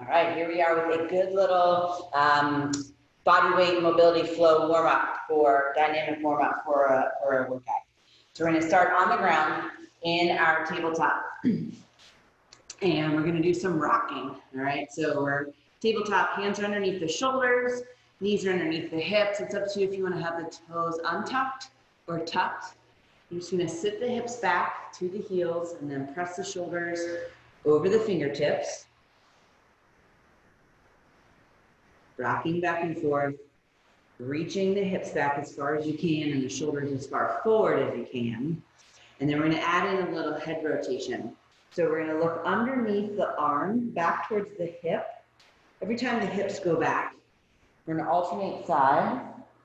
All right, here we are with a good little body weight mobility flow warm up for dynamic warm up for a workout. So we're going to start on the ground in our tabletop, and we're going to do some rocking. All right, so we're tabletop, hands are underneath the shoulders, knees are underneath the hips. It's up to you if you want to have the toes untucked or tucked. You're just going to sit the hips back to the heels and then press the shoulders over the fingertips. Rocking back and forth, reaching the hips back as far as you can and the shoulders as far forward as you can. And then we're going to add in a little head rotation. So we're going to look underneath the arm, back towards the hip. Every time the hips go back, we're going to alternate sides.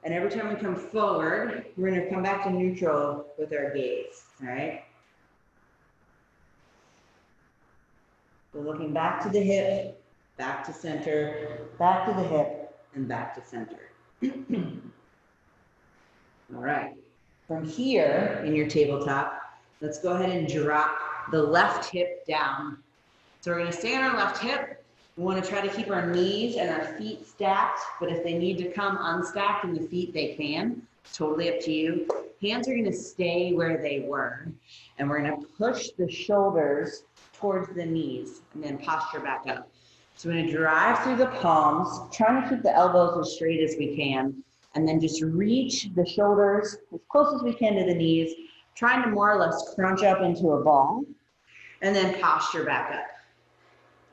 And every time we come forward, we're going to come back to neutral with our gaze. All right? So looking back to the hip, back to center, back to the hip, and back to center. All right. From here in your tabletop, let's go ahead and drop the left hip down. So we're going to stay on our left hip. We want to try to keep our knees and our feet stacked, but if they need to come unstacked in the feet, they can. It's totally up to you. Hands are going to stay where they were, and we're going to push the shoulders towards the knees and then posture back up. So we're going to drive through the palms, trying to keep the elbows as straight as we can, and then just reach the shoulders as close as we can to the knees, trying to more or less crunch up into a ball, and then posture back up.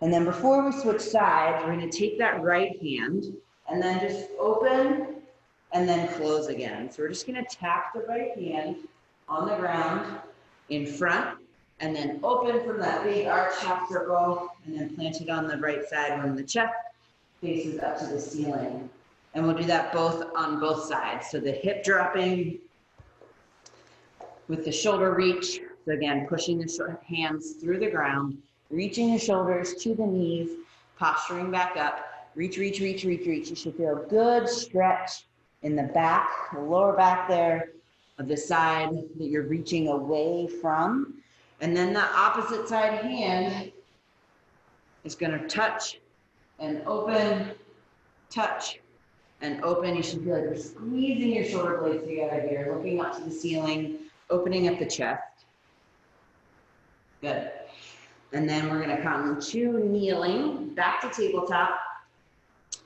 And then before we switch sides, we're going to take that right hand and then just open and then close again. So we're just going to tap the right hand on the ground in front, and then open from that big arch half circle, and then plant it on the right side when the chest faces up to the ceiling. And we'll do that on both sides. So the hip dropping with the shoulder reach. So again, pushing the hands through the ground, reaching the shoulders to the knees, posturing back up. Reach, reach, reach, reach, reach. You should feel a good stretch in the back, the lower back there of the side that you're reaching away from. And then the opposite side hand is going to touch and open, touch and open. You should feel like you're squeezing your shoulder blades together here, looking up to the ceiling, opening up the chest. Good. And then we're going to come to kneeling, back to tabletop,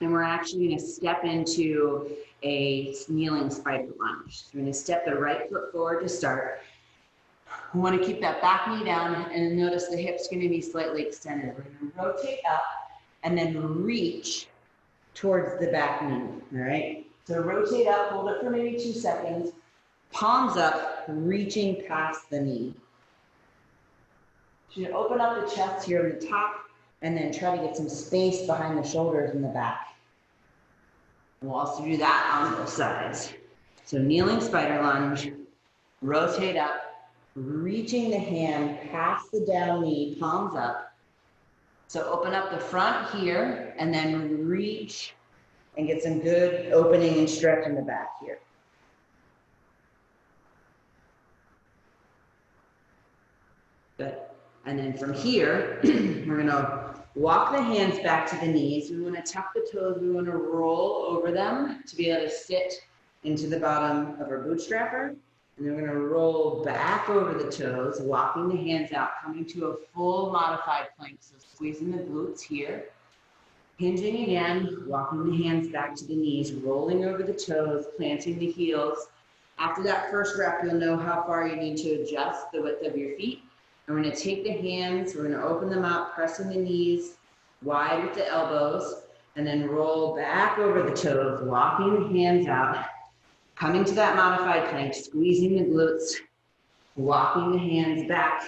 and we're actually going to step into a kneeling spider lunge. So we're going to step the right foot forward to start. We want to keep that back knee down, and notice the hip's going to be slightly extended. We're going to rotate up and then reach towards the back knee, all right? So rotate up, hold it for maybe 2 seconds, palms up, reaching past the knee. So you open up the chest here on the top, and then try to get some space behind the shoulders in the back. We'll also do that on both sides. So kneeling spider lunge, rotate up, reaching the hand past the down knee, palms up. So open up the front here, and then reach and get some good opening and stretch in the back here. Good. And then from here, we're going to walk the hands back to the knees. We want to tuck the toes. We want to roll over them to be able to sit into the bottom of our bootstrapper. And then we're going to roll back over the toes, walking the hands out, coming to a full modified plank. So squeezing the glutes here. Hinging again, walking the hands back to the knees, rolling over the toes, planting the heels. After that first rep, you'll know how far you need to adjust the width of your feet. And we're going to take the hands, we're going to open them up, pressing the knees wide with the elbows, and then roll back over the toes, walking the hands out, coming to that modified plank, squeezing the glutes, walking the hands back,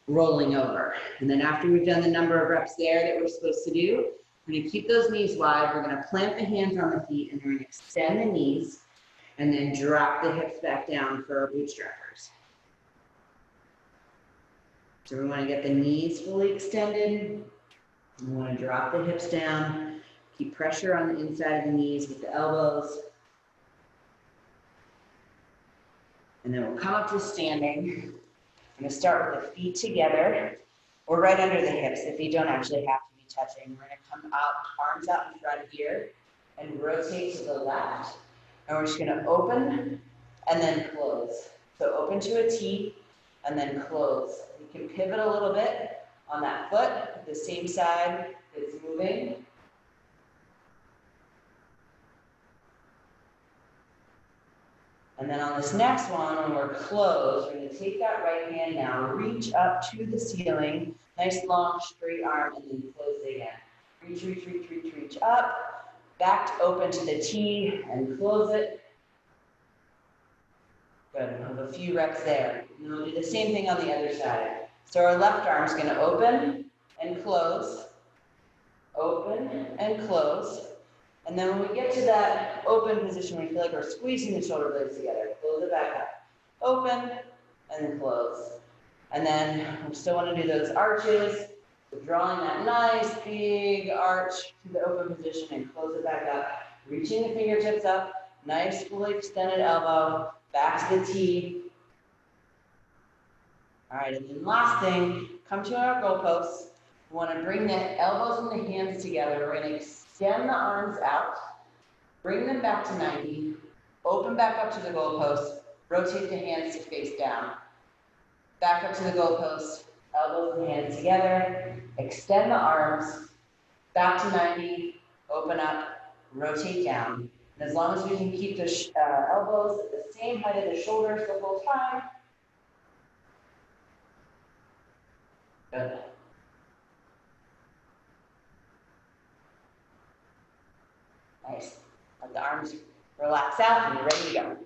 rolling over. And then after we've done the number of reps there that we're supposed to do, we're going to keep those knees wide. We're going to plant the hands on the feet, and we're going to extend the knees, and then drop the hips back down for our bootstrappers. So we want to get the knees fully extended. We want to drop the hips down. Keep pressure on the inside of the knees with the elbows. And then we'll come up to standing. I'm going to start with the feet together or right under the hips if you don't actually have to be touching. We're gonna come up, arms out in front here, and rotate to the left. And we're just gonna open and then close. So open to a T and then close. You can pivot a little bit on that foot, the same side that's moving. And then on this next one, when we're closed, we're gonna take that right hand now, reach up to the ceiling, nice long straight arm, and then close it again. Reach, reach, reach, reach, reach up, back to open to the T and close it. Good, we'll have a few reps there. And then we'll do the same thing on the other side. So our left arm's gonna open and close, open and close. And then when we get to that open position, we feel like we're squeezing the shoulder blades together. Close it back up. Open and close. And then we still want to do those arches. So drawing that nice big arch to the open position and close it back up. Reaching the fingertips up. Nice fully extended elbow. Back to the T. All right, and then last thing, come to our goalposts. We want to bring the elbows and the hands together. We're going to extend the arms out, bring them back to 90, open back up to the goalpost, rotate the hands to face down. Back up to the goalpost, elbows and hands together, extend the arms, back to 90, open up, rotate down. And as long as we can keep the elbows at the same height of the shoulders the whole time. Good. Nice. Let the arms relax out and you're ready to go.